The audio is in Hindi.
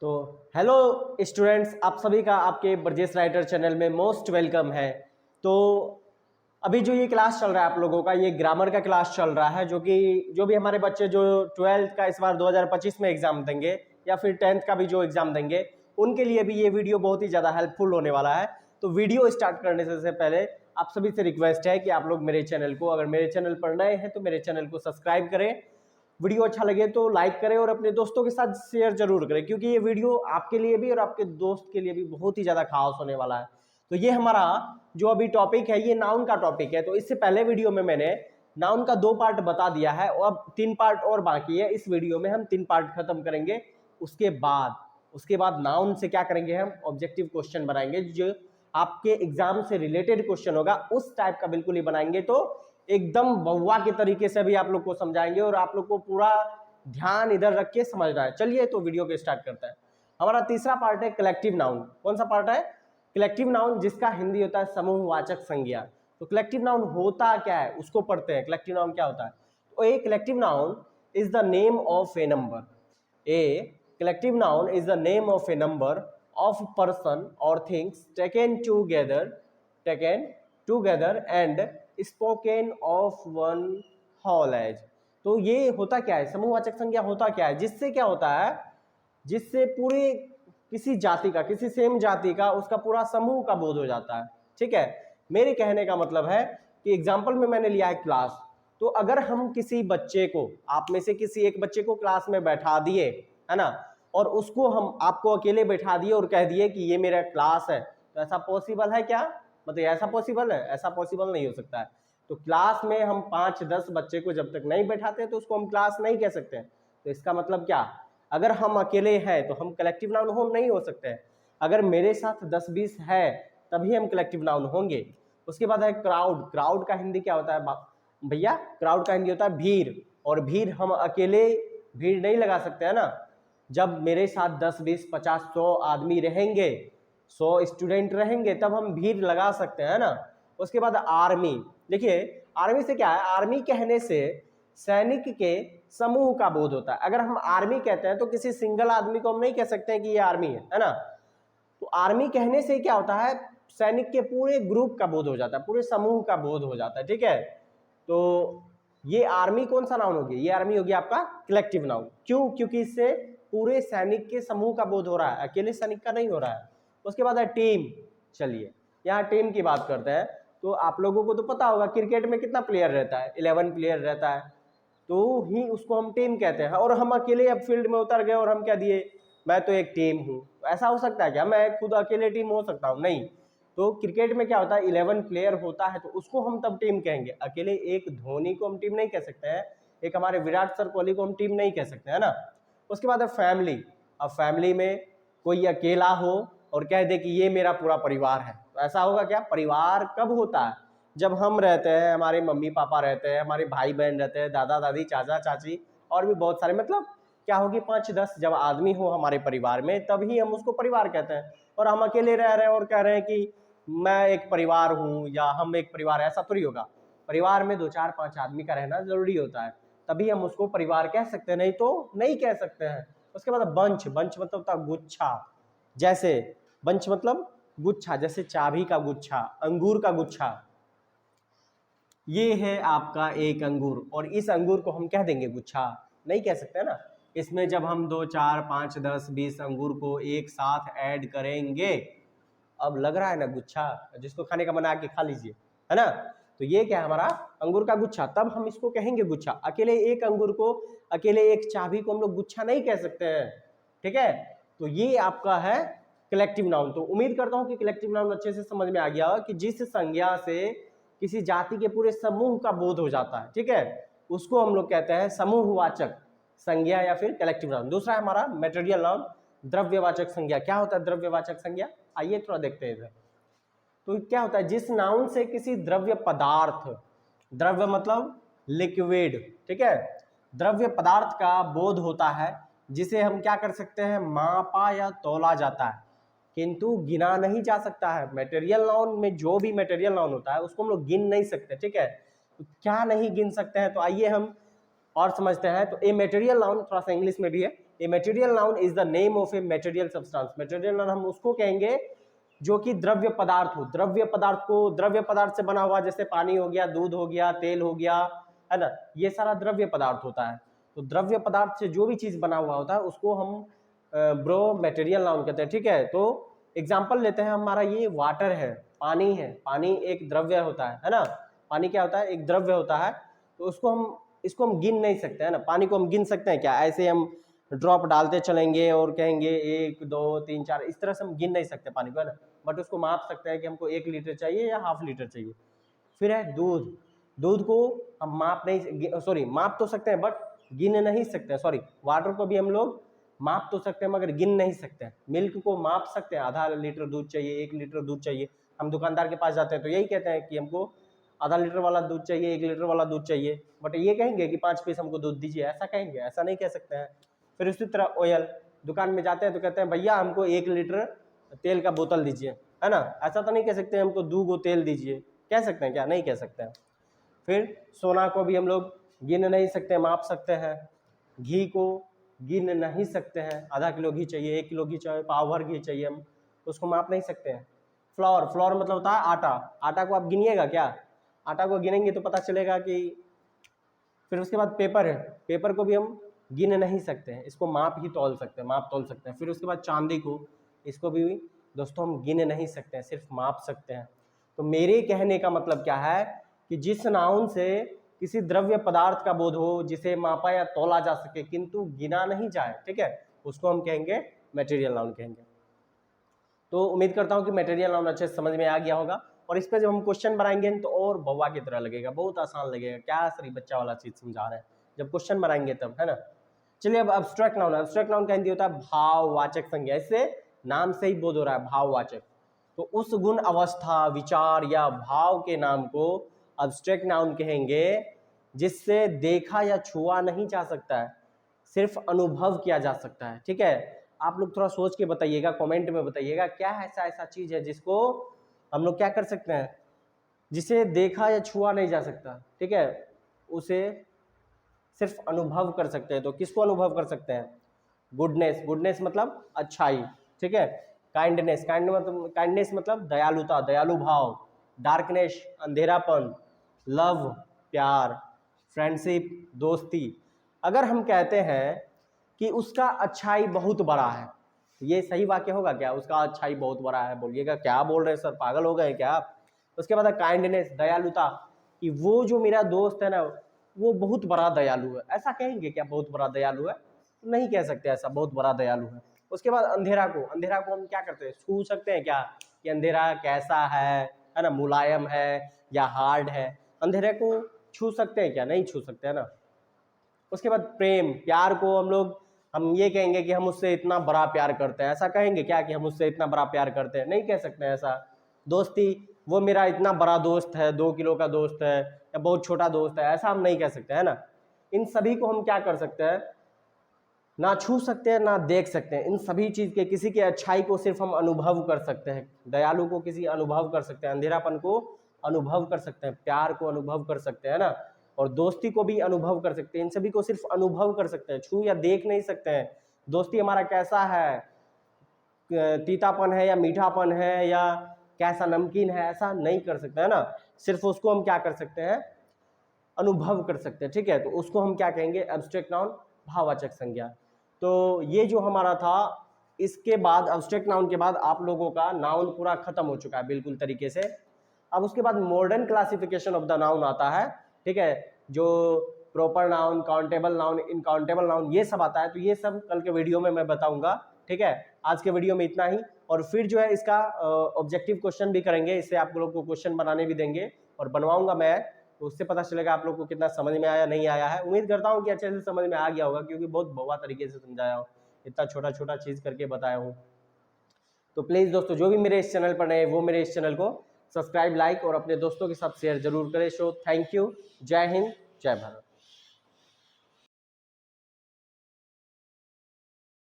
तो हेलो स्टूडेंट्स, आप सभी का आपके ब्रजेश राइटर चैनल में मोस्ट वेलकम है। तो अभी जो ये क्लास चल रहा है आप लोगों का, ये ग्रामर का क्लास चल रहा है, जो भी हमारे बच्चे जो 12th का इस बार 2025 में एग्जाम देंगे या फिर 10th का भी जो एग्जाम देंगे, उनके लिए भी ये वीडियो बहुत ही ज़्यादा हेल्पफुल होने वाला है। तो वीडियो स्टार्ट करने से पहले आप सभी से रिक्वेस्ट है कि आप लोग मेरे चैनल को, अगर मेरे चैनल पर नए हैं तो मेरे चैनल को सब्सक्राइब करें, वीडियो अच्छा लगे तो लाइक करें और अपने दोस्तों के साथ शेयर जरूर करें, क्योंकि ये वीडियो आपके लिए भी और आपके दोस्त के लिए भी बहुत ही ज़्यादा खास होने वाला है। तो ये हमारा जो अभी टॉपिक है ये नाउन का टॉपिक है। तो इससे पहले वीडियो में मैंने नाउन का 2 पार्ट बता दिया है और अब 3 पार्ट और बाकी है। इस वीडियो में हम 3 पार्ट खत्म करेंगे। उसके बाद नाउन से क्या करेंगे, हम ऑब्जेक्टिव क्वेश्चन बनाएंगे जो आपके एग्जाम से रिलेटेड क्वेश्चन होगा उस टाइप का बिल्कुल ही बनाएंगे। तो एकदम बउआ के तरीके से भी आप लोग को समझाएंगे और आप लोग को पूरा ध्यान इधर रख के समझना है। चलिए तो वीडियो को स्टार्ट करते हैं। हमारा तीसरा पार्ट है कलेक्टिव नाउन। कौन सा पार्ट है? कलेक्टिव नाउन, जिसका हिंदी होता है समूहवाचक संज्ञा। तो कलेक्टिव नाउन होता क्या है उसको पढ़ते हैं। कलेक्टिव नाउन क्या होता है? तो a collective noun is the name of A number. A collective noun is the name of a number of person or things taken together and spoken of one whole as। तो ये होता क्या है? समूहवाचक संज्ञा होता क्या है? जिससे क्या होता है? जिससे पूरे किसी जाति का, किसी सेम जाति का, उसका पूरा समूह का बोध हो जाता है। ठीक है, मेरे कहने का मतलब है कि एग्जाम्पल में मैंने लिया है क्लास। तो अगर हम किसी बच्चे को, आप में से किसी एक बच्चे को क्लास में बैठा दिए, है ना, और उसको हम आपको अकेले बैठा दिए और कह दिए कि ये मेरा क्लास है, तो ऐसा पॉसिबल है क्या? मतलब ऐसा पॉसिबल है? ऐसा पॉसिबल नहीं हो सकता है। तो क्लास में हम 5-10 बच्चे को जब तक नहीं बैठाते तो उसको हम क्लास नहीं कह सकते हैं। तो इसका मतलब क्या? अगर हम अकेले हैं तो हम कलेक्टिव नाउन हो नहीं हो सकते हैं। अगर मेरे साथ 10-20 है तभी हम कलेक्टिव नाउन होंगे। उसके बाद है क्राउड। क्राउड का हिंदी क्या होता है भैया? क्राउड का हिंदी होता है भीड़। और भीड़ हम अकेले भीड़ नहीं लगा सकते, है ना। जब मेरे साथ 10-20 50 100 आदमी रहेंगे, 100 स्टूडेंट रहेंगे, तब हम भीड़ लगा सकते हैं ना। उसके बाद आर्मी। देखिए आर्मी से क्या है? आर्मी कहने से सैनिक के समूह का बोध होता है। अगर हम आर्मी कहते हैं तो किसी सिंगल आदमी को हम नहीं कह सकते हैं कि ये आर्मी है ना। तो आर्मी कहने से क्या होता है? सैनिक के पूरे ग्रुप का बोध हो जाता है, पूरे समूह का बोध हो जाता है। ठीक है, तो ये आर्मी कौन सा नाउन होगी? ये आर्मी होगी आपका कलेक्टिव नाउन। क्यों? क्योंकि इससे पूरे सैनिक के समूह का बोध हो रहा है, अकेले सैनिक का नहीं हो रहा है। उसके बाद है टीम। चलिए यहाँ टीम की बात करते हैं। तो आप लोगों को तो पता होगा क्रिकेट में कितना प्लेयर रहता है? 11 प्लेयर रहता है, तो ही उसको हम टीम कहते हैं। और हम अकेले अब फील्ड में उतर गए और हम क्या दिए, मैं तो एक टीम हूँ। तो ऐसा हो सकता है क्या? मैं खुद अकेले टीम हो सकता हूँ? नहीं। तो क्रिकेट में क्या होता है? 11 प्लेयर होता है, तो उसको हम तब टीम कहेंगे। अकेले एक धोनी को हम टीम नहीं कह सकते हैं, एक हमारे विराट सर कोहली को हम टीम नहीं कह सकते, है ना। उसके बाद है फैमिली। अब फैमिली में कोई अकेला हो और कह दे कि ये मेरा पूरा परिवार है, तो ऐसा होगा क्या? परिवार कब होता है? जब हम रहते हैं, हमारे मम्मी पापा रहते हैं, हमारे भाई बहन रहते हैं, दादा दादी, चाचा चाची और भी बहुत सारे, मतलब क्या होगी 5-10 जब आदमी हो हमारे परिवार में, तभी हम उसको परिवार कहते हैं। और हम अकेले रह रहे हैं और कह रहे हैं कि मैं एक परिवार हूँ या हम एक परिवार है, ऐसा थोड़ी होगा। परिवार में 2-4-5 आदमी का रहना जरूरी होता है, तभी हम उसको परिवार कह सकते हैं, नहीं तो नहीं कह सकते हैं। उसके बाद बंच। बंच मतलब होता है गुच्छा। जैसे बंच मतलब गुच्छा, जैसे चाबी का गुच्छा, अंगूर का गुच्छा। ये है आपका एक अंगूर और इस अंगूर को हम कह देंगे गुच्छा, नहीं कह सकते ना। इसमें जब हम 2-4-5-10-20 अंगूर को एक साथ ऐड करेंगे, अब लग रहा है ना गुच्छा, जिसको खाने का बना के खा लीजिए, है ना। तो ये क्या है? हमारा अंगूर का गुच्छा, तब हम इसको कहेंगे गुच्छा। अकेले एक अंगूर को, अकेले एक चाबी को हम लोग गुच्छा नहीं कह सकते हैं। ठीक है, तो ये आपका है कलेक्टिव नाउन। तो उम्मीद करता हूं कि कलेक्टिव नाउन अच्छे से समझ में आ गया हो कि जिस संज्ञा से किसी जाति के पूरे समूह का बोध हो जाता है, ठीक है, उसको हम लोग कहते हैं समूहवाचक संज्ञा या फिर कलेक्टिव नाउन। दूसरा है हमारा मटेरियल नाउन, द्रव्यवाचक संज्ञा। क्या होता है द्रव्यवाचक संज्ञा? आइए थोड़ा देखते हैं इधर। तो क्या होता है? जिस नाउन से किसी द्रव्य पदार्थ, द्रव्य मतलब लिक्विड, ठीक है, द्रव्य पदार्थ का बोध होता है, जिसे हम क्या कर सकते हैं? मापा या तोला जाता है, किंतु गिना नहीं जा सकता है। मटेरियल नाउन में जो भी मटेरियल नाउन होता है उसको हम लोग गिन नहीं सकते। ठीक है, तो क्या नहीं गिन सकते हैं? तो आइए हम और समझते हैं। तो ए मटेरियल नाउन, थोड़ा सा इंग्लिश में भी है, a material noun is the name of a material substance. Material noun हम उसको कहेंगे जो कि द्रव्य पदार्थ हो। द्रव्य पदार्थ को, द्रव्य पदार्थ से बना हुआ, जैसे पानी हो गया, दूध हो गया, तेल हो गया, है ना, ये सारा द्रव्य पदार्थ होता है। तो द्रव्य पदार्थ से जो भी चीज बना हुआ होता है उसको हम ब्रो मटेरियल नाउन कहते हैं। ठीक है, तो एग्जाम्पल लेते हैं, हमारा ये वाटर है, पानी है, पानी एक द्रव्य होता है ना, पानी क्या होता है, एक द्रव्य होता है। तो इसको हम गिन नहीं सकते, है ना। पानी को हम गिन सकते हैं क्या? ऐसे हम ड्रॉप डालते चलेंगे और कहेंगे 1 2 3 4, इस तरह से हम गिन नहीं सकते पानी को, है ना। बट उसको माप सकते हैं कि हमको 1 लीटर चाहिए या ½ लीटर चाहिए। फिर है दूध, दूध को हम माप तो सकते हैं बट गिन नहीं सकते। वाटर को भी हम लोग माप तो सकते हैं मगर गिन नहीं सकते। मिल्क को माप सकते हैं, ½ लीटर दूध चाहिए, 1 लीटर दूध चाहिए। हम दुकानदार के पास जाते हैं तो यही कहते हैं कि हमको ½ लीटर वाला दूध चाहिए, 1 लीटर वाला दूध चाहिए, बट ये कहेंगे कि 5 पीस हमको दूध दीजिए, ऐसा कहेंगे? ऐसा नहीं कह सकते हैं। फिर उसी तरह ऑयल, दुकान में जाते हैं तो कहते हैं भैया हमको 1 लीटर तेल का बोतल दीजिए, है ना। ऐसा तो नहीं कह सकते हमको 2 गो तेल दीजिए, कह सकते हैं क्या? नहीं कह सकते हैं। फिर सोना को भी हम लोग गिन नहीं सकते, माप सकते हैं। घी को गिन नहीं सकते हैं, ½ किलो घी चाहिए, 1 किलो घी चाहिए, पाव भर घी चाहिए, हम उसको माप नहीं सकते हैं। फ्लोर, फ्लोर मतलब होता है आटा, आटा को आप गिनिएगा क्या? आटा को गिनेंगे तो पता चलेगा कि। फिर उसके बाद पेपर है, पेपर को भी हम गिन नहीं सकते हैं, इसको माप ही तौल सकते हैं, माप तौल सकते हैं। फिर उसके बाद चांदी को, इसको भी दोस्तों हम गिन नहीं सकते हैं, सिर्फ माप सकते हैं। तो मेरे कहने का मतलब क्या है कि जिस नाउन से किसी द्रव्य पदार्थ का बोध हो, जिसे मापा या तौला जा सके किंतु गिना नहीं जाए, ठीक है, उसको हम कहेंगे मटेरियल नाउन कहेंगे। तो उम्मीद करता हूं कि मटेरियल नाउन अच्छे से समझ में आ गया होगा। और इस पर जब हम क्वेश्चन बनाएंगे तो और बौवा की तरह लगेगा, बहुत आसान लगेगा। क्या सर बच्चा वाला चीज समझा रहे हैं, जब क्वेश्चन बनाएंगे तब, है ना। चलिए अब एब्स्ट्रैक्ट नाउन, एब्स्ट्रैक्ट नाउन का हिंदी होता है भाववाचक संज्ञा। इससे नाम से ही बोध हो रहा है, भाववाचक। तो उस गुण, अवस्था, विचार या भाव के नाम को एब्स्ट्रैक्ट नाउन कहेंगे जिससे देखा या छुआ नहीं जा सकता है, सिर्फ अनुभव किया जा सकता है। ठीक है, आप लोग थोड़ा सोच के बताइएगा, कमेंट में बताइएगा क्या ऐसा चीज है जिसको हम लोग क्या कर सकते हैं, जिसे देखा या छुआ नहीं जा सकता, ठीक है, उसे सिर्फ अनुभव कर सकते हैं। तो किसको अनुभव कर सकते हैं? गुडनेस, गुडनेस मतलब अच्छाई, ठीक है। काइंडनेस, काइंडनेस मतलब दयालुता, दयालु भाव। डार्कनेस, अंधेरापन। लव, प्यार। फ्रेंडशिप, दोस्ती। अगर हम कहते हैं कि उसका अच्छाई बहुत बड़ा है, ये सही वाक्य होगा क्या? उसका अच्छाई बहुत बड़ा है, बोलिएगा क्या बोल रहे हैं सर, पागल हो गए क्या आप? उसके बाद काइंडनेस, दयालुता, कि वो जो मेरा दोस्त है ना वो बहुत बड़ा दयालु है, ऐसा कहेंगे क्या? बहुत बड़ा दयालु है, नहीं कह सकते ऐसा बहुत बड़ा दयालु है। उसके बाद अंधेरा को, अंधेरा को हम क्या करते हैं, छू सकते हैं क्या कि अंधेरा कैसा है ना, मुलायम है या हार्ड है? अंधेरे को छू सकते हैं क्या? नहीं छू सकते, है ना। उसके बाद प्रेम, प्यार को हम ये कहेंगे कि हम उससे इतना बड़ा प्यार करते हैं, ऐसा कहेंगे क्या कि हम उससे इतना बड़ा प्यार करते हैं? नहीं कह सकते ऐसा। दोस्ती, वो मेरा इतना बड़ा दोस्त है, 2 किलो का दोस्त है या बहुत छोटा दोस्त है, ऐसा हम नहीं कह सकते, है ना। इन सभी को हम क्या कर सकते हैं, ना छू सकते हैं ना देख सकते हैं। इन सभी चीज के, किसी के अच्छाई को सिर्फ हम अनुभव कर सकते हैं, दयालु को किसी अनुभव कर सकते हैं, अंधेरापन को अनुभव कर सकते हैं, प्यार को अनुभव कर सकते हैं ना, और दोस्ती को भी अनुभव कर सकते हैं। इन सभी को सिर्फ अनुभव कर सकते हैं, छू या देख नहीं सकते हैं। दोस्ती हमारा कैसा है, तीतापन है या मीठापन है या कैसा नमकीन है, ऐसा नहीं कर सकते, है ना। सिर्फ उसको हम क्या कर सकते हैं, अनुभव कर सकते हैं, ठीक है। तो उसको हम क्या कहेंगे, एब्स्ट्रैक्ट नाउन, भाववाचक संज्ञा। तो ये जो हमारा था, इसके बाद एब्स्ट्रैक्ट नाउन के बाद आप लोगों का नाउन पूरा खत्म हो चुका है बिल्कुल तरीके से। अब उसके बाद modern classification of the noun आता है, ठीक है, जो proper noun, countable noun, uncountable noun, ये सब आता है। तो ये सब कल के वीडियो में मैं बताऊंगा, ठीक है। आज के वीडियो में इतना ही, और फिर जो है इसका ऑब्जेक्टिव क्वेश्चन भी करेंगे, इससे आप लोग को क्वेश्चन बनाने भी देंगे और बनवाऊंगा मैं, तो उससे पता चलेगा आप लोग को कितना समझ में आया नहीं आया है। उम्मीद करता हूँ कि अच्छे से समझ में आ गया होगा, क्योंकि बहुत भवा तरीके से समझाया हूँ, इतना छोटा छोटा चीज करके बताया हूँ। तो प्लीज दोस्तों, जो भी मेरे इस चैनल पर नए वो मेरे इस चैनल को सब्सक्राइब, लाइक और अपने दोस्तों के साथ शेयर जरूर करें। सो थैंक यू, जय हिंद, जय भारत।